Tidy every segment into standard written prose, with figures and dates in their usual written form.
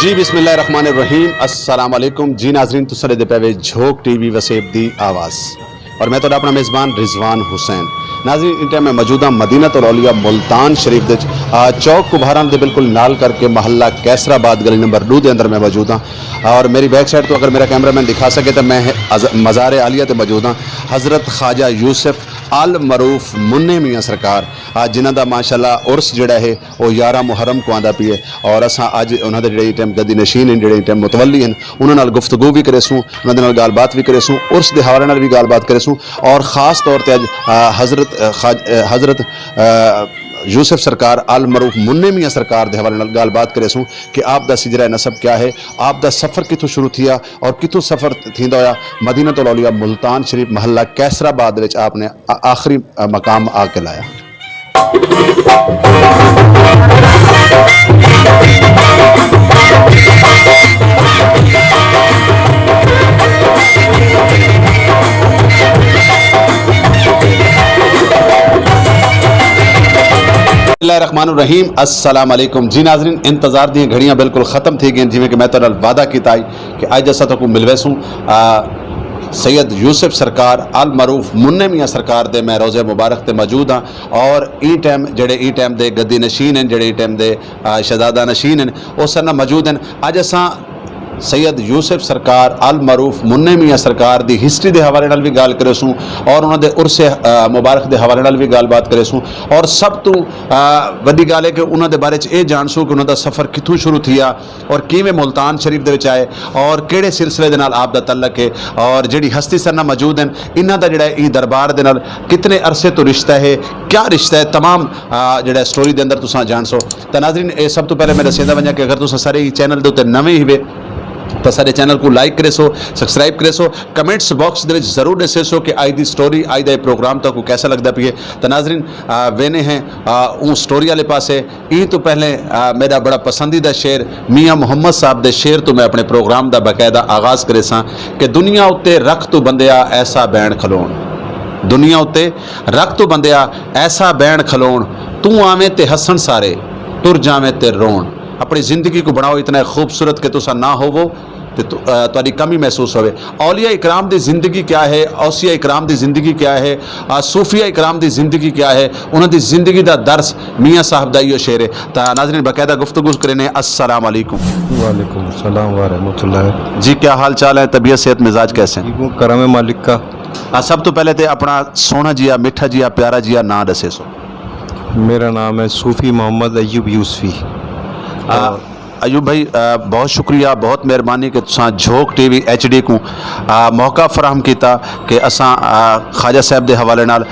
जी बिस्मिल्लाहिर्रहमानिर्रहीम अस्सलाम वालेकुम जी नाजरीन तुसां दे पे झोक टीवी वसेब दी आवाज़ और मैं तो अपना मेज़बान रिजवान हुसैन। नाज़रीन इन टाइम में मौजूदा मदीनतुल औलिया मुल्तान शरीफ दे चौक कुभारान दे बिल्कुल नाल करके महल्ला कैसराबाद गली नंबर 2 के अंदर मैं मौजूद हाँ। और मेरी बैक साइड तो अगर मेरा कैमरा मैन दिखा सके तो मैं मज़ार आलिया ते मौजूद हाँ। हज़रत ख्वाजा यूसुफ अल मरूफ मुन्ने मियाँ सरकार जिन्हों का माशाअल्लाह उर्स जोड़ा है वो 11 मुहर्रम को आंदा पी है और असा अज उन्होंने जो टाइम गद्दी नशीन हैं जो टाइम मुतवली हैं उन्होंने गुफ्तगू भी करे सूँ उन्होंने गलबात भी करे सूँ उर्स के हवाले भी गलबात करे सूँ और ख़ास तौर पर अज हज़रत यूसुफ सरकार अल मरूफ मुन्ने मियाँ सरकार के हवाले गलबात करे सूँ कि आप दा सिजरा नसब क्या है, आप दा सफ़र कितों शुरू थिया और कितों सफ़र थींदा होया मदीनतुल औलिया मुल्तान शरीफ महल्ला कैसराबाद विच आपने आखिरी मकाम आके लाया। रहीम अस्सलाम वालेकुम जी नाजरीन इंतज़ार दी घड़ियाँ बिल्कुल ख़त्म थी गई जिमें कि मैं तो वादा किया कि अज असा तो मिलवेसूँ सैयद यूसुफ सरकार अल मरूफ मुन्ने मियाँ सरकार दे मैं रोज़े मुबारक ते मौजूद हाँ और ई टाइम जेडे ई टाइम दे गद्दी नशीन हैं जेडे ई टाइम दे शहजादा नशीन हैं वो सर मौजूद हैं। अज असा सैयद यूसुफ सरकार अल मरूफ मुन्ने मियाँ सरकार दी हिस्ट्री के हवाले भी गल करे सूँ और उन्होंने उर्से मुबारक के हवाले भी गलबात करे सूँ और सब तो वड्डी गल है कि उन्होंने बारे ये जान सूँ कि उन्होंने सफ़र कितों शुरू थिया और किवें मुल्तान शरीफ दे विच आए और किहड़े सिलसिले दे नाल आप दा तल्लक है और जिहड़ी हस्ती सरना मौजूद हैं इन्हां दा जिहड़ा ई दरबार दे नाल कितने अरसे तो रिश्ता है, क्या रिश्ता है, तमाम जिहड़ा स्टोरी दे अंदर तुसां जान सो। तो नाज़रीन ये सब तो पहले मैं दस्सदा वंजा कि अगर तुसां सारे ई चैनल दे उत्ते नवें ही वे तो सारे चैनल को लाइक करे सो, सबसक्राइब करे सो, कमेंट्स बॉक्स दे जरूर दसे सो कि आज दी स्टोरी आज दा प्रोग्राम तक को कैसा लगता पी है। तो नाजरीन वेने हैं उन स्टोरी वाले पासे ई तो पहले मेरा बड़ा पसंदीदा शेर मियाँ मुहम्मद साहब दे शेर तो मैं अपने प्रोग्राम का बाकायदा आगाज़ करे सा कि दुनिया उत्ते रख तो बंदिया ऐसा बैन खलोण, दुनिया उत्ते रख तो बंदिया ऐसा बैन खलोण, तू आवें ते हसन सारे तुर जावें ते रोण। अपनी ज़िंदगी को बनाओ इतना खूबसूरत कि तुसा ना होवो तो तुहाडी कमी महसूस होवे। औलिया इकराम दी ज़िंदगी क्या है, औसिया इकराम दी ज़िंदगी क्या है, सूफिया इकराम दी ज़िंदगी क्या है, उन्हां दी ज़िंदगी दा दर्स मियाँ साहब दा इहो शेर है। तो नाज़रीन बाकायदा गुफ्तगू करें। अस्सलाम वालेकुम। वालेकुम अस्सलाम व रहमतुल्लाह। जी क्या हाल चाल है, तबीयत सेहत मिजाज कैसे हैं? वो करम है मालिक का। सब तो पहले तो अपना सोना जिया मीठा जिया प्यारा जिया ना दसे सो। मेरा नाम है सूफ़ी मोहम्मद अयूब यूसुफी। अयूब भाई बहुत शुक्रिया, बहुत मेहरबानी कि तुसां झोक टीवी HD को मौका फराहम किया कि असा ख्वाजा साहब के हवाले नाल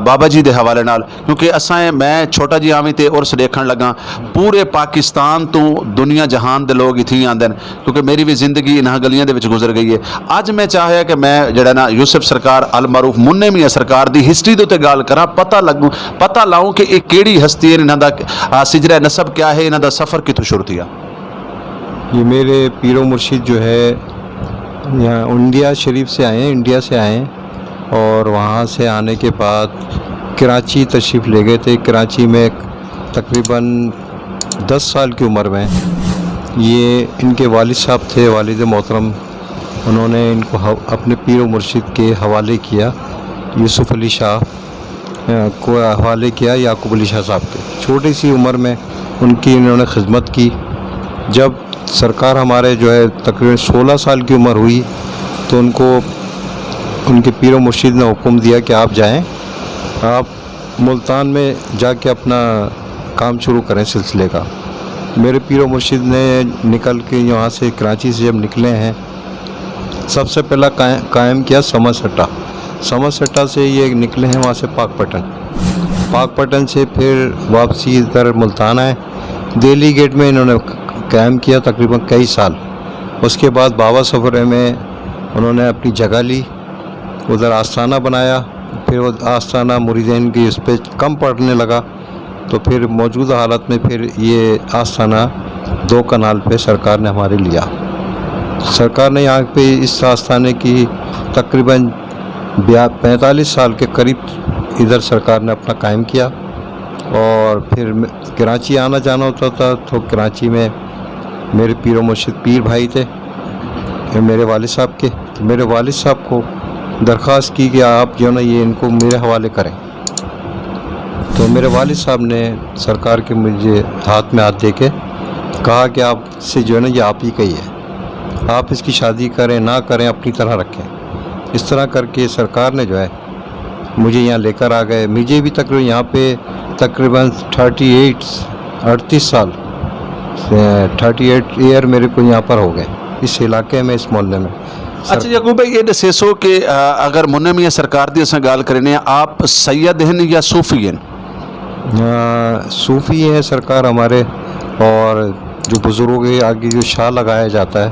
बाबा जी के हवाले नाल, क्योंकि असा मैं छोटा जी आवी तो उर्स देखण लगा पूरे पाकिस्तान तो दुनिया जहान के लोग इत्थे आते हैं क्योंकि मेरी भी ज़िंदगी इन्हां गलियां दे विच गुजर गई है। अज मैं चाहया कि मैं जिहड़ा ना यूसुफ सरकार अल मरूफ मुन्ने मियाँ सरकार की हिस्ट्री के उत्ते गल करा, पता लाऊं कि ये किहड़ी हस्ती है, इन्हां दा सिजरा नसब क्या है, इन्हां दा सफ़र कितों शुरू थिया। ये मेरे पीरो मुर्शिद जो है यहाँ इंडिया शरीफ से आए हैं, इंडिया से आए हैं और वहाँ से आने के बाद कराची तशरीफ़ ले गए थे। कराची में तकरीबन 10 साल की उम्र में ये इनके वालिद साहब थे, वालिद मोहतरम, उन्होंने इनको अपने पीरो मुर्शिद के हवाले किया, यूसुफ अली शाह को हवाले किया याकूब अली शाह साहब के। छोटी सी उम्र में उनकी इन्होंने खिदमत की। जब सरकार हमारे जो है तकरीबन 16 साल की उम्र हुई तो उनको उनके पीरो मुर्शिद ने हुक्म दिया कि आप जाएं, आप मुल्तान में जाके अपना काम शुरू करें सिलसिले का। मेरे पीरो मुर्शिद ने निकल के यहाँ से कराची से जब निकले हैं सबसे पहला कायम किया समरसट्टा से ये निकले हैं, वहाँ से पाकपटन से फिर वापसी इधर मुल्तान आए। दिल्ली गेट में इन्होंने कायम किया तकरीबन कई साल। उसके बाद बाबा सफ़रे में उन्होंने अपनी जगह ली, उधर आस्थाना बनाया, फिर वो आस्थाना मुरीदीन की उस पर कम पड़ने लगा तो फिर मौजूदा हालत में फिर ये आस्थाना 2 कनाल पे सरकार ने हमारे लिया। सरकार ने यहाँ पे इस आस्थाने की तकरीबन 45 साल के करीब इधर सरकार ने अपना कायम किया और फिर कराची आना जाना होता था तो कराची में میرے پیر و مرشد پیر بھائی تھے میرے والد صاحب کے. تو میرے والد صاحب کو درخواست کی کہ آپ جو ہے نا یہ ان کو میرے حوالے کریں. تو میرے والد صاحب نے سرکار کے مجھے ہاتھ میں ہاتھ دے کے کہا کہ آپ سے جو ہے نا یہ آپ ہی کا ہی ہے, آپ اس کی شادی کریں نہ کریں اپنی طرح رکھیں. اس طرح کر کے سرکار نے جو ہے مجھے یہاں لے کر آ گئے. مجھے بھی تقریباً یہاں پہ تقریباً 38 سال 38 ایئر میرے کو یہاں پر ہو گئے اس علاقے میں, اس محلے میں. اچھا یعقوب بھائی یہ دسو کہ اگر منع میاں سرکار دی اساں گال کرنے آپ سید ہیں یا صوفی ہیں؟ صوفی ہیں سرکار ہمارے, اور جو بزرگوں کے آگے جو شاہ لگایا جاتا ہے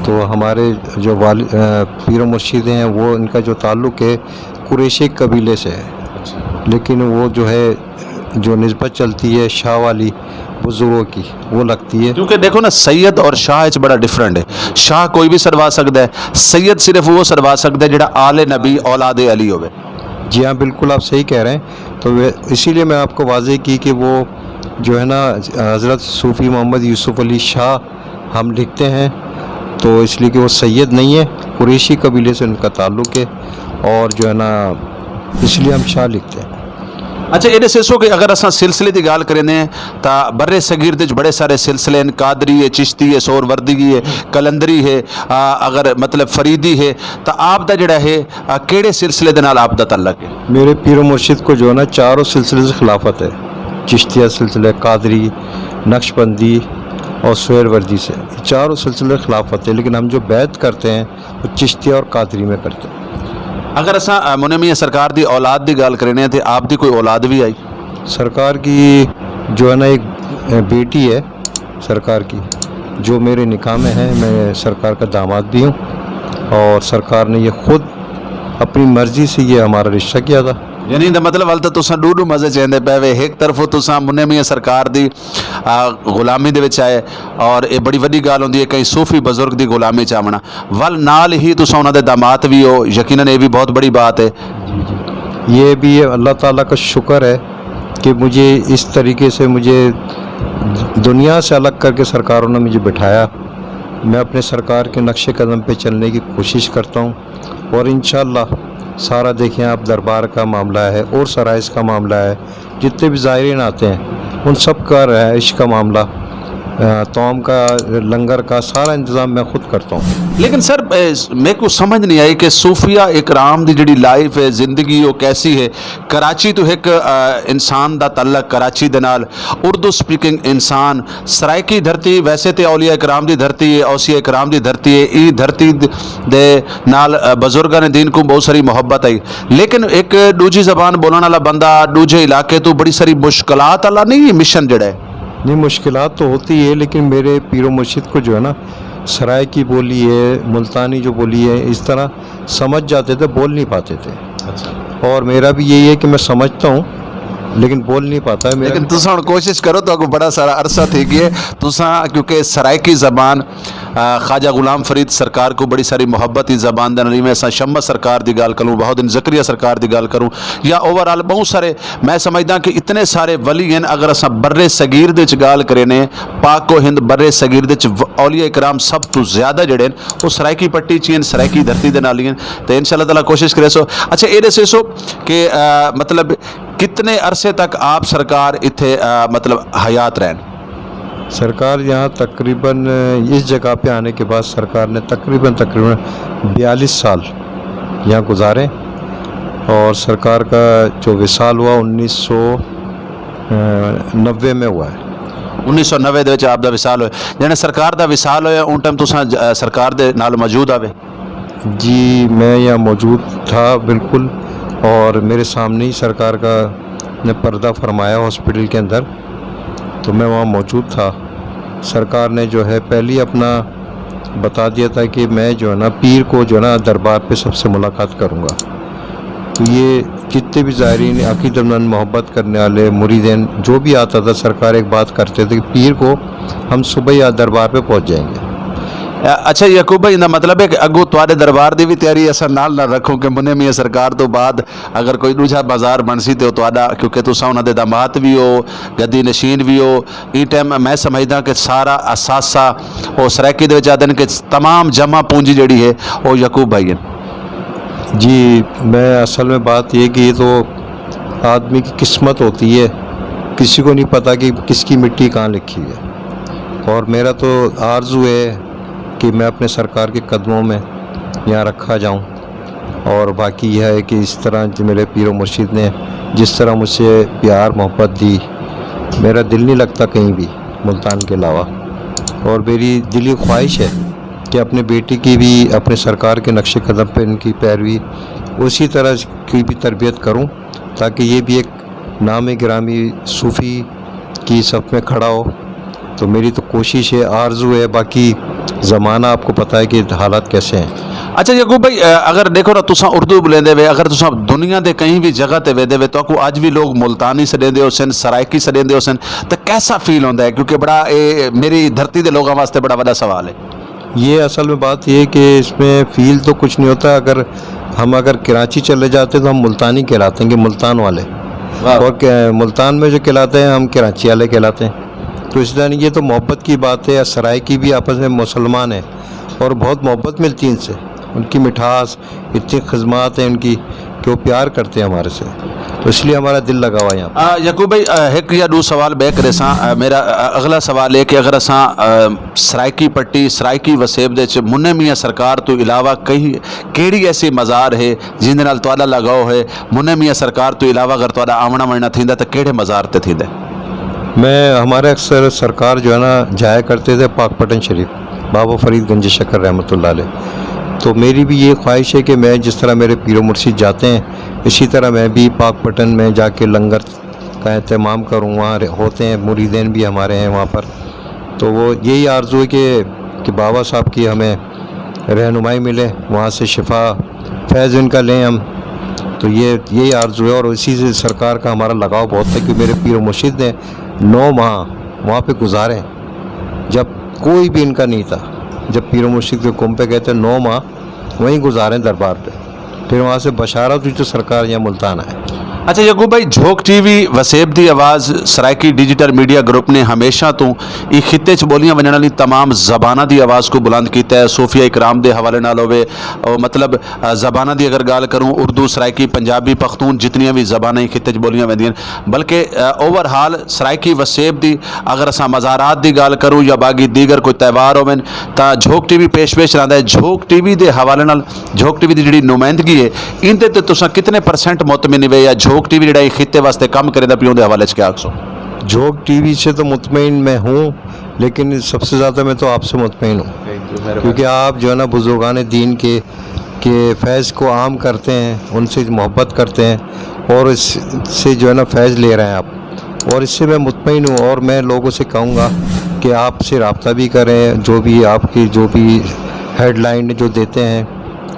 تو ہمارے جو پیر و مرشد ہیں وہ ان کا جو تعلق ہے قریشی قبیلے سے ہے, لیکن وہ جو ہے جو نسبت چلتی ہے شاہ والی بزرگوں کی وہ لگتی ہے. کیونکہ دیکھو نا سید اور شاہ اچ بڑا ڈفرینٹ ہے. شاہ کوئی بھی سروا سکتا ہے, سید صرف وہ سروا سکتا ہے جڑا آل نبی اولاد علی ہوئے. جی ہاں بالکل آپ صحیح کہہ رہے ہیں. تو اسی لیے میں آپ کو واضح کی کہ وہ جو ہے نا حضرت صوفی محمد یوسف علی شاہ ہم لکھتے ہیں, تو اس لیے کہ وہ سید نہیں ہے, قریشی قبیلے سے ان کا تعلق ہے, اور جو ہے نا اس لیے ہم شاہ لکھتے ہیں. اچھا یہ دسو کہ اگر اساں سلسلے کی گال کریں تا برے صغیر دے بڑے سارے سلسلے ہیں, قادری ہے, چشتی ہے, سور وردگی ہے, کلندری ہے, اگر مطلب فریدی ہے, تو آپ دا جڑا ہے کیڑے سلسلے دے نال آپ دا تعلق ہے؟ میرے پیر و مرشد کو جو ہے نا چاروں سلسلے سے خلافت ہے, چشتیہ سلسلے, قادری, نقش بندی اور سویر وردی سے, چاروں سلسلے خلافت ہے. لیکن ہم جو بیعت کرتے ہیں وہ چشتیہ اور قادری میں کرتے ہیں. اگر اساں منع میاں سرکار دی اولاد دی گال کرنے تے آپ دی کوئی اولاد بھی آئی؟ سرکار کی جو ہے نا ایک بیٹی ہے سرکار کی جو میرے نکاح میں ہے, میں سرکار کا داماد بھی ہوں, اور سرکار نے یہ خود اپنی مرضی سے یہ ہمارا رشتہ کیا تھا. یعنی دا مطلب حال تساں ڈوڈو مزے چاہندے پے وے, ایک طرف تساں منع میاں سرکار دی غلامی دے وچ آئے, اور یہ بڑی وڈی گال ہوندی ہے کئی صوفی بزرگ دی غلامی چ آونا, ول نال ہی تساں انہاں دے داماد بھی ہو, یقیناً یہ بھی بہت بڑی بات ہے. یہ بھی اللہ تعالیٰ کا شکر ہے کہ مجھے اس طریقے سے مجھے دنیا سے الگ کر کے سرکاروں نے مجھے بٹھایا. میں اپنے سرکار کے نقش قدم پہ چلنے کی کوشش کرتا ہوں, اور انشاءاللہ سارا دیکھیں آپ دربار کا معاملہ ہے اور سرائز کا معاملہ ہے, جتنے بھی زائرین آتے ہیں ان سب کا رہائش کا معاملہ, توم کا, لنگر کا سارا انتظام میں خود کرتا ہوں. لیکن سر میرے کو سمجھ نہیں آئی کہ صوفیہ اکرام دی جڑی لائف ہے, زندگی وہ کیسی ہے. کراچی تو ایک انسان دا تعلق کراچی دے نال, اردو سپیکنگ انسان, سرائکی دھرتی ویسے تے اولیاء اکرام دی دھرتی ہے, اوصیاء اکرام دی دھرتی ہے, ای دھرتی دے نال بزرگاں نے دین کو بہت ساری محبت آئی. لیکن ایک دوجی زبان بولن والا بندہ دوجے علاقے تو بڑی ساری مشکلات والا نہیں مشن جڑا ہے؟ نہیں مشکلات تو ہوتی ہے, لیکن میرے پیر و مرشد کو جو ہے نا سرائے کی بولی ہے, ملتانی جو بولی ہے, اس طرح سمجھ جاتے تھے, بول نہیں پاتے تھے. اور میرا بھی یہی ہے کہ میں سمجھتا ہوں لیکن بول نہیں پاتا ہے. لیکن تساں کوشش کرو تو بڑا سارا عرصہ تھی گیا تساں, کیونکہ سرائکی زبان خواجہ غلام فرید سرکار کو بڑی ساری محبت ہی زبان دے نال, میں شمس سرکار دی گال کروں, بہاؤالدین زکریا سرکار دی گال کروں, یا اوورال بہت سارے میں سمجھدا کہ اتنے سارے ولی ہیں. اگر اساں برے صغیر دے وچ گال کرنے, پاک و ہند برے صغیر دے وچ اولیاء اکرام سب تو زیادہ جڑے ہیں وہ سرائکی پٹی چ ہیں, سرائکی دھرتی دے نال ہیں. تو انشاءاللہ تعالیٰ کوشش کرے سو. اچھا یہ دسے سو کہ مطلب کتنے عرصے تک آپ سرکار اتھے مطلب حیات رہن؟ سرکار یہاں تقریباً اس جگہ پہ آنے کے بعد سرکار نے تقریباً 42 سال یہاں گزارے, اور سرکار کا جو وصال ہوا 1990 میں ہوا ہے. 1990 دے وچ آپ دا وصال ہوئے, یعنی سرکار دا وصال ہویا اون ٹائم تساں سرکار دے نال موجود آوے؟ جی میں یہاں موجود تھا بالکل, اور میرے سامنے ہی سرکار کا نے پردہ فرمایا ہاسپٹل کے اندر, تو میں وہاں موجود تھا. سرکار نے جو ہے پہلے اپنا بتا دیا تھا کہ میں جو ہے نا پیر کو جو ہے نا دربار پہ سب سے ملاقات کروں گا. تو یہ جتنے بھی زائرین عقیدت مند محبت کرنے والے مریدین جو بھی آتا تھا, سرکار ایک بات کرتے تھے کہ پیر کو ہم صبح یا دربار پہ پہنچ جائیں گے. ਅੱਛਾ ਯਾਕੂਬ ਭਾਈ, ਇਹਦਾ ਮਤਲਬ ਹੈ ਕਿ ਅੱਗੋਂ ਤੁਹਾਡੇ ਦਰਬਾਰ ਦੀ ਵੀ ਤਿਆਰੀ ਅਸਾਂ ਨਾਲ ਨਾ ਰੱਖੋ ਕਿ ਮੁੰਨੇ ਮੀਆਂ ਸਰਕਾਰ ਤੋਂ ਬਾਅਦ ਅਗਰ ਕੋਈ ਦੂਜਾ ਬਾਜ਼ਾਰ ਬਣ ਸੀ ਤੇ ਤੁਹਾਡਾ, ਕਿਉਂਕਿ ਤੁਸੀਂ ਉਹਨਾਂ ਦੇ ਦਾਮਾਦ ਵੀ ਹੋ, ਗੱਦੀ ਨਸ਼ੀਨ ਵੀ ਹੋ, ਇਹ ਟਾਈਮ ਮੈਂ ਸਮਝਦਾ ਕਿ ਸਾਰਾ ਅਸਾਸਾ ਉਹ ਸਰਾਇਕੀ ਦੇ ਵਿੱਚ ਆਦਨ ਕਿ तमाम जमा पूंजी जड़ी है वो याकूब भाई है। जी, मैं असल में बात ये कि ये तो आदमी की किस्मत होती है, किसी को नहीं पता कि किसकी मिट्टी कहाँ लिखी है। और मेरा तो आरज़ू है कि मैं अपने सरकार के कदमों में यहाँ रखा जाऊँ, और बाकी यह है कि इस तरह जो मेरे पीर मुर्शिद ने जिस तरह मुझसे प्यार मोहब्बत दी, मेरा दिल नहीं लगता कहीं भी मुल्तान के अलावा। और मेरी दिली ख्वाहिश है कि अपने बेटी की भी अपने सरकार के नक्शे कदम पे इनकी पैरवी उसी तरह की भी तरबियत करूं, ताकि ये भी एक नाम गिरामी सूफ़ी की सफ़ में खड़ा हो। तो मेरी तो कोशिश है, आरज़ू है। बाकी ज़माना आपको पता है कि हालात कैसे हैं। अच्छा याकूब भाई, अगर देखो ना तुसा उर्दू बोलेंदे वे, अगर तुसा दुनिया के कहीं भी जगह ते वेदे वे तो आपको आज भी लोग मुल्तानी सडेंदे हो सन, सरायकी सडेंदे हो सन, तो कैसा फील होता है? क्योंकि बड़ा ये मेरी धरती के लोगों वास्ते बड़ा बड़ा सवाल है। ये असल में बात ये है कि इसमें फ़ील तो कुछ नहीं होता। अगर कराची चले जाते तो हम मुल्तानी कहलाते हैं, कि मुल्तान वाले, और मुल्तान में जो कहलाते हैं हम कराची वाले कहलाते हैं। तो इस तरह ये तो मोहब्बत की बात है। सराय की भी आपस में मुसलमान है और बहुत मोहब्बत मिलती है इनसे, उनकी मिठास, इतनी खिदमत है उनकी कि वो प्यार करते हैं हमारे से, तो इसलिए हमारा दिल लगा हुआ है यहाँ। याकूब भाई, एक या दो सवाल बै करे सा। मेरा अगला सवाल है कि अगर असा सरायकी पट्टी सरायकी वसेब दे च मुन्ने मियाँ सरकार तो इलावा कई केड़ी ऐसी मज़ार है जिंदे नाल तुहाडा लगाव है? मुन्ने मियाँ सरकार तो इलावा अगर तुहाडा आवना वलना थींदा तो केड़े मज़ार ते थींदा? मैं हमारे अक्सर सरकार जो है ना जाया करते थे पाकपटन शरीफ, बाबा फरीद गंज शक्कर रहमतुल्लाह अलैह। तो मेरी भी ये ख्वाहिश है कि मैं जिस तरह मेरे पीर मुर्शिद जाते हैं, इसी तरह मैं भी पाकपटन में जाके लंगर का एहतमाम करूँ। वहाँ होते हैं मुरीदैन भी हमारे हैं वहाँ पर। तो वो यही आरज़ू है कि बाबा साहब की हमें रहनुमाई मिले, वहाँ से शिफा फैज़ इनका लें हम। तो यही आरज़ू है, और इसी से सरकार का हमारा लगाव बहुत है कि मेरे पीर मुर्शिद ने 9 माह वहाँ पे गुजारे जब कोई भी इनका नहीं था। जब पीर मुर्शिद के कुम पे गए थे 9 माह वहीं गुजारे दरबार पे, फिर वहाँ से बशारत हुई तो सरकार यहाँ मुल्तान आए। अच्छा याकूब भाई, झोंक टीवी वसेब दी आवाज़ सरायकी डिजिटल मीडिया ग्रुप ने हमेशा तो ये खिते च बोलियां वजन वाली तमाम ज़बाना की आवाज़ को बुलंद किया है। सूफिया इकराम के हवाले नाल होवे, और मतलब ज़बाना की अगर गाल करूँ, उर्दू सरायकी पंजाबी पख्तून जितनियां भी ज़बाना खिते च बोलियां वंदियां, बल्कि ओवरहाल सरायकी वसेब की अगर असा मज़ारात की गाल करूँ या बाकी दीगर कोई त्यौहार होवन तो झोंक टीवी पेश रहा है। झोंक टीवी के हवाले नाल झोंक टीवी की जी नुमाइंदगी है, इनते ते तुसां कितने % मुतमिन वे, या झोंक टीवी जिहड़ा खिते वास्ते काम करे पियो दे हवाले च क्या आखो? झोंक टीवी से तो मुतमईन मैं हूँ, लेकिन सबसे ज़्यादा मैं तो आपसे मुतमईन हूँ, क्योंकि आप जो है ना बुजुर्गान दीन के फैज़ को आम करते हैं, उनसे मोहब्बत करते हैं, और इससे जो है ना फैज़ ले रहे हैं आप, और इससे मैं मुतमईन हूँ। और मैं लोगों से कहूँगा कि आपसे रब्ता भी करें, जो भी आपकी जो भी हेडलाइन जो देते हैं,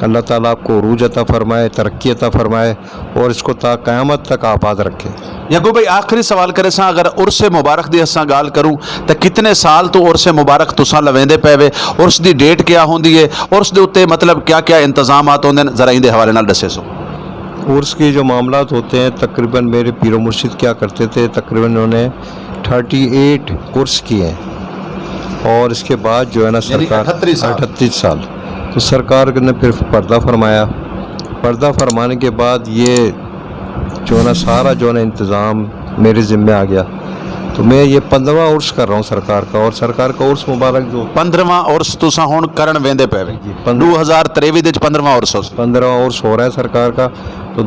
अल्लाह ताला आपको उरूज अता फरमाए, तरक्की अता फरमाए, और इसको ता क़यामत तक आबाद रखे। याकूब भाई, आखिरी सवाल करे सा, अगर उर्स मुबारक दी असां गाल करूँ तो कितने साल तो उर्स मुबारक तुसां लवेंदे पे वे? उर्स दी डेट क्या होंदी है? उर्स दे उत्ते मतलब क्या क्या इंतजामात होंदे ने, जरा इनदे हवाले नाल दसे सो। उर्स के जो मामलात होते हैं, तकरीबन मेरे पीर मुर्शिद क्या करते थे, तकरीबन उन्होंने 38 उर्स किए हैं, और इसके बाद जो है ना सरकार 38 साल, तो सरकार ने फिर पर्दा फरमाया। पर्दा फरमाने के बाद ये जो है ना सारा जो है ना इंतज़ाम मेरे ज़िम्मे आ गया। तो मैं ये 15वां उर्स कर रहा हूँ सरकार का, और सरकार का उर्स मुबारक जो 15वां उर्स तुसां हुण करन वेंदे पे वे 2023 दे 15वां उर्स 15वां उर्स हो रहा है सरकार का। तो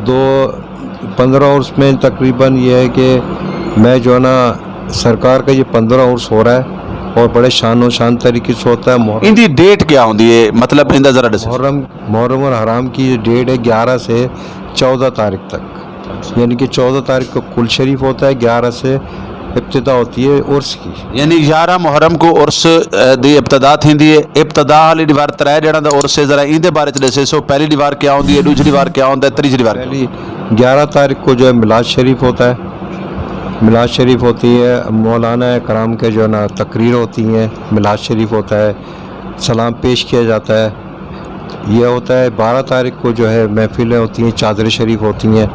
15 उर्स में तकरीबन ये है कि मैं जो है ना सरकार का ये 15 उर्स हो रहा है, और बड़े शान और शान तरीके से होता है। इनकी डेट क्या होती है, मतलब इंदा जरा दस? मुहर्रम और हराम की डेट है 11 से 14 तारीख तक, यानी कि 14 तारीख को कुल शरीफ होता है, 11 से इब्तिदा होती है उर्स की, यानी 11 मुहर्रम को उर्स दी इब्तिदा थींदी है। इब्तिदा वाली दीवार 3 जड़ा दा उर्स है, जरा इनदे बारे च दसे सो। पहली दीवार क्या होती है, दूसरी दीवार क्या होता है, तीसरी दीवार? पहली 11 तारीख को जो है मिलाद शरीफ होता है, मिलाद शरीफ होती है, मौलाना कराम के जो है ना तकरीर होती हैं, मिलाद शरीफ होता है। सलाम पेश किया जाता है। ये होता है 12 तारीख को जो है महफिलें होती हैं, चादर शरीफ होती हैं,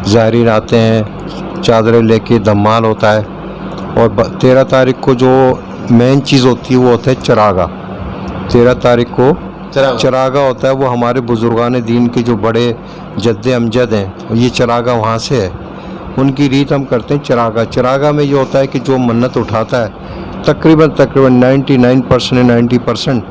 ज़ायरीन आते हैं, चादरें लेके धमाल होता है। और 13 तारीख को जो मेन चीज़ होती है वो होता है चरागा। 13 तारीख को चरागा होता है, वो हमारे बुजुर्गान दीन के जो बड़े जद्द अमजद हैं, ये चरागा वहाँ से है, उनकी रीत हम करते हैं चरागा। चरागा में ये होता है कि जो मन्नत उठाता है तकरीबन 99% 90%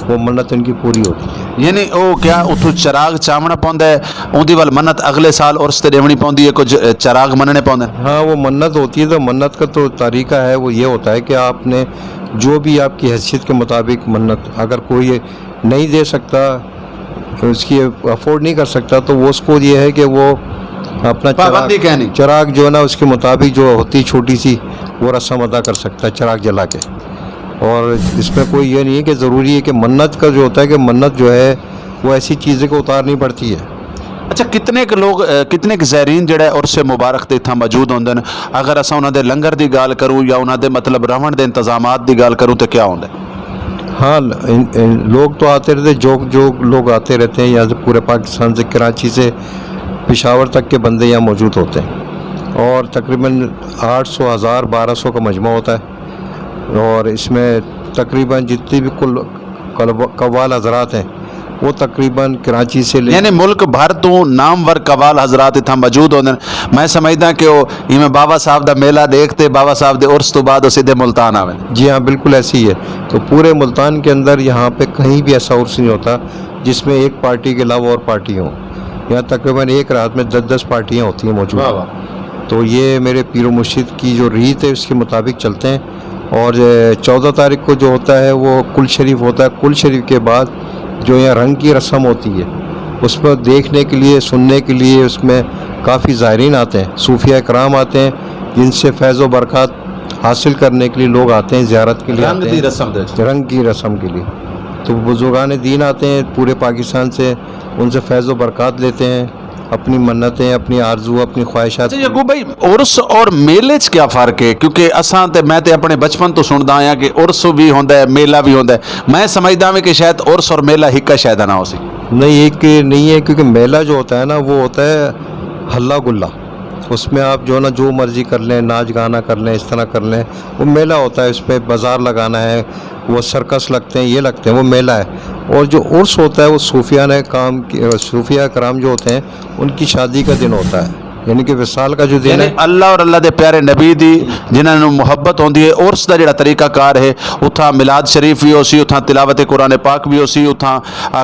वो मन्नत इनकी पूरी होती है। यानी वो क्या उतो चराग चावना पौंदा है, उनकी वाल मन्नत अगले साल उर्स ते देवनी पौंदी है, कुछ चराग मनने पौंदे हैं? हाँ, वो मन्नत होती है। तो मन्नत का तो तरीका है वो ये होता है कि आपने जो भी आपकी हैसियत के मुताबिक मन्नत, अगर कोई नहीं दे सकता, उसकी अफोर्ड नहीं कर सकता, तो वो उसको ये है कि वो अपना चराग जो है ना उसके मुताबिक जो होती छोटी सी वो रस्म अदा कर सकता है चराग जला के। और इसमें कोई ये नहीं है कि ज़रूरी है कि मन्नत का जो होता है कि मन्नत जो है वो ऐसी चीज़ें को उतारनी पड़ती है। अच्छा, कितने के लोग कितने के ज़ायरीन जड़ा उर्स मुबारक ते इत्थां मौजूद होंदे ने? अगर असां उन्हां दे लंगर दी गल करूं या उन्हां दे मतलब रहण दे इंतजामात दी गल करूं तो क्या होंदा है? हाँ, लोग तो आते रहते, जो लोग आते रहते हैं यहाँ से, पूरे पाकिस्तान से, कराची से पेशावर तक के बंदे यहाँ मौजूद होते हैं। और तकरीबन 800 1000 1200 का मजमा होता है। और इसमें तकरीबन जितनी भी कुल कव्वाल हजरात हैं वो तकरीबन कराची से यानी मुल्क भर तो नामवर कवाल हजरात इत्थां मौजूद होंदे। मैं समझदा कि वो इवें बाबा साहब दा मेला देखते बाबा साहब दे उर्स तो बाद सीधे मुल्तान आवे। जी हाँ, बिल्कुल ऐसी ही है। तो पूरे मुल्तान के अंदर यहाँ पे कहीं भी ऐसा उर्स नहीं होता जिसमें एक पार्टी के अलावा और पार्टी हों। यहाँ तकरीबन एक रात में 10-10 पार्टियाँ होती हैं मौजूद। तो ये मेरे पीर मुर्शिद की जो रीत है उसके मुताबिक चलते हैं। और 14 तारीख को जो होता है वो कुल शरीफ होता है। कुल शरीफ के बाद जो यहाँ रंग की रस्म होती है उस पर देखने के लिए, सुनने के लिए उसमें काफ़ी ज़ायरीन आते हैं, सूफिया इकराम आते हैं, जिनसे फैज़ व बरक़ात हासिल करने के लिए लोग आते हैं, ज़ियारत के लिए आते हैं, रंग की रस्म के लिए। तो बुजुर्गान दीन आते हैं पूरे पाकिस्तान से, उनसे फैज़ व बरक़ात लेते हैं, अपनी मन्नतें, अपनी आरजू, अपनी ख्वाहिशात। यकूब भाई, उर्स और मेले च क्या फ़र्क है? क्योंकि असां ते मैं ते अपने बचपन तो सुनदा आया कि उर्स भी होंदा है, मेला भी होंदा है। मैं समझदा हूं कि शायद उर्स और मेला हिक्का शायद ना हो सी। नहीं, एक नहीं है, क्योंकि मेला जो होता है ना वो होता है हल्ला गुल्ला। उसमें आप जो ना जो मर्ज़ी कर लें, नाच गाना कर लें, इस तरह कर लें, वो मेला होता है। उस पर बाज़ार लगाना है, वो सर्कस लगते हैं, ये लगते हैं, वो मेला है। और जो उर्स होता है वो सूफिया कराम जो होते हैं उनकी शादी का दिन होता है, यानी कि विसाल का जो दिन है। अल्लाह और अल्लाह दे प्यारे नबी दी जिन्होंने मुहब्बत होंदी है, उर्स का जिहड़ा तरीकाकार है, उथा मिलाद शरीफ भी हो सी, उथा तिलावत कुरान पाक भी हो सी, उथा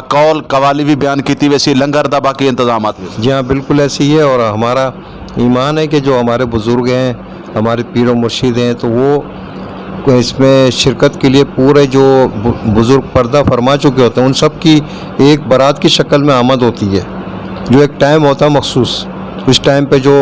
कौल कवाली भी बयान की वैसी, लंगर दा बाकी इंतजामात भी। जी हाँ, बिल्कुल ऐसी ही है। और हमारा ईमान है कि जो हमारे बुज़ुर्ग हैं, हमारे पीर मुर्शिद हैं, तो वो इसमें शिरकत के लिए पूरे जो बुज़ुर्ग पर्दा फरमा चुके होते हैं उन सब की एक बारात की शक्ल में आमद होती है। जो एक टाइम होता है मखसूस, उस टाइम पे जो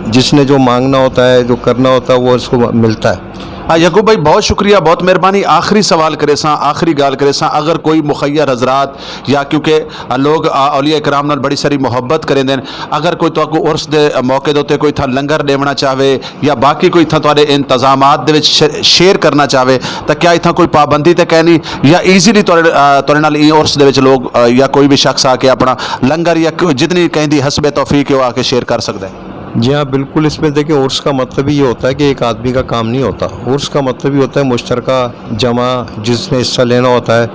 जिसने जो मांगना होता है, जो करना होता है, वो उसको मिलता है। हाँ यकूब भाई, बहुत शुक्रिया, बहुत मेहरबानी। आखिरी सवाल करे सा, आखिरी गाल करे सा, अगर कोई मुखैर हजरात या क्योंकि लोग औलिया कराम नाल बड़ी सारी मुहब्बत करें देन, अगर कोई तो उर्स दे मौके दे उत्ते कोई था लंगर देवना चाहे या बाकी कोई था तुहाडे इंतजामात दे विच शेयर करना चाहे, तो क्या इतना कोई पाबंदी तो कहनी या ईजीली तुहाडे नाल उर्स दे विच लोग या कोई भी शख्स आके अपना लंगर या जितनी कहीं हसबे तौफीक है वो आके शेयर कर सकता है? जी हाँ, बिल्कुल। इसमें देखिए, उर्स का मतलब ये होता है कि एक आदमी का काम नहीं होता। उर्स का मतलब ये होता है मुश्तरका जमा, जिसने हिस्सा लेना होता है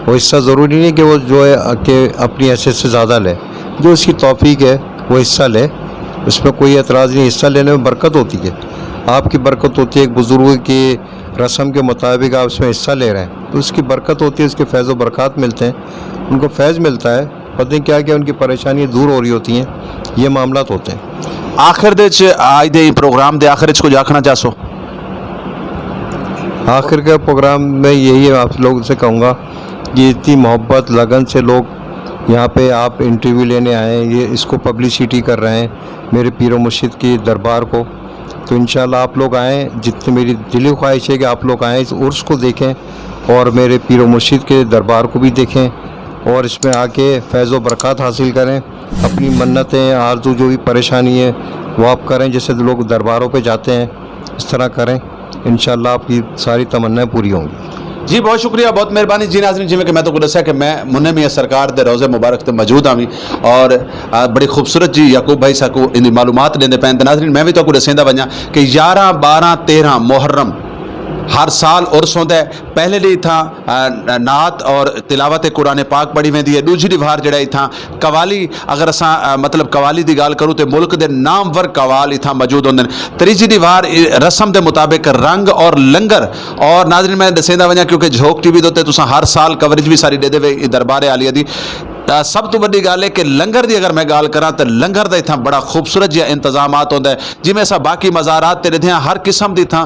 वो हिस्सा ज़रूरी नहीं कि वो जो है कि अपनी हैसियत से ज़्यादा ले, जो उसकी तौफीक है वो हिस्सा ले, उसमें कोई एतराज़ नहीं। हिस्सा लेने में बरकत होती है, आपकी बरकत होती है। एक बुज़ुर्ग की रस्म के मुताबिक आप उसमें हिस्सा ले रहे हैं तो उसकी बरकत होती है, उसके फैज़ व बरक़ात मिलते हैं, उनको फैज़ मिलता है, पता नहीं क्या क्या उनकी परेशानियाँ दूर हो रही होती हैं, ये मामलात होते हैं। आखिर दे आज दे प्रोग्राम दे आखिर कुछ आखना चाहो? आखिर के प्रोग्राम में यही आप लोगों से कहूँगा कि इतनी मोहब्बत लगन से लोग यहाँ पे आप इंटरव्यू लेने आए हैं, ये इसको पब्लिसिटी कर रहे हैं मेरे पीर मुर्शिद की दरबार को, तो इंशाल्लाह आप लोग आएँ। जितनी मेरी दिली ख्वाहिश है कि आप लोग आएँ, इस उर्स को देखें और मेरे पीर मुर्शिद के दरबार को भी देखें और इसमें आके फैज़ व बरक़ात हासिल करें। अपनी मन्नतें, आरज़ू, जो भी परेशानी है वो आप करें, जैसे लोग दरबारों पे जाते हैं इस तरह करें। इंशाल्लाह आपकी सारी तमन्नाएं पूरी होंगी। जी बहुत शुक्रिया, बहुत मेहरबानी जी नाज़रीन। जिवें कि मैं तो दस्या कि मैं मुन्ने मियां सरकार दे रोज़े मुबारक ते मौजूद हाँ और बड़ी खूबसूरत जी याकूब भाई साकू इन मालूमात लेंदे पैन। नाज़रीन मैं भी तो दसेंदा वञा कि 11, 12, 13 मुहर्रम हर साल उर्स होंदा है। पहले डी इथां नात और तिलावत कुरान पाक पढ़ी वेंदी है। दूजी दीवार जड़ा इथां कवाली, अगर असां मतलब कवाली की गाल करूँ तो मुल्क के नामवर कवाल इथां मौजूद होंदे ने। तीजी दीवार रस्म के मुताबिक रंग और लंगर। और नाज़रीन मैं दसेंदा वञा क्योंकि झोक टीवी दे उत्ते तुसां हर साल कवरेज भी सारी दे वे दरबार आलिया दी। सब तो वड्डी गल है कि लंगर की अगर मैं गाल करा तो लंगर का इतना बड़ा खूबसूरत जिहा इंतजामात होंदा है। जिवें असां बाकी मज़ारात ते रहिंदे हर किस्म की इत्थां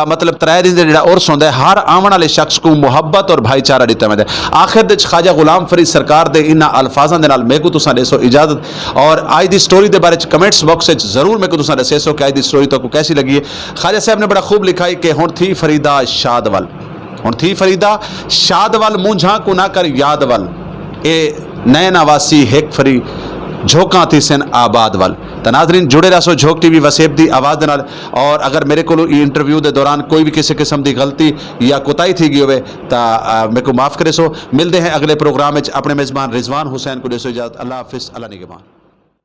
मतलब 3 दिन जिहड़ा उर्स होंदा है, हर आवन वाले शख्स को मुहब्बत और भाईचारा दिता वेंदा है। आखिर दे ख्वाजा गुलाम फरीद सरकार दे इन्हां अल्फाजां दे नाल मेरे को तुसां दसो इजाजत। और अज की स्टोरी के बारे कमेंट्स बॉक्स में जरूर मेरे को तुसां दसो कि अज की स्टोरी तो कैसी लगी है। ख्वाजा साहब ने बड़ा खूब लिखा है कि हुण थी फरीदा शाद वल, हुण थी फरीदा शाद वल, मुंझा को ना कर याद वल, ए नए नवासी हेक फरी झोंका थी सन आबाद वल। तो नाजरीन जुड़े रहो झोंक टीवी वसेब की आवाज़ नाल। और अगर मेरे को इंटरव्यू के दौरान कोई भी किसी किस्म की गलती या कोताही थी गई हो तो मेरे को माफ़ करे सो। मिलते हैं अगले प्रोग्राम में। अपने मेज़बान रिजवान हुसैन को देसो इजाज़त। अल्लाह हाफिज़, अल्लाह निगहबान।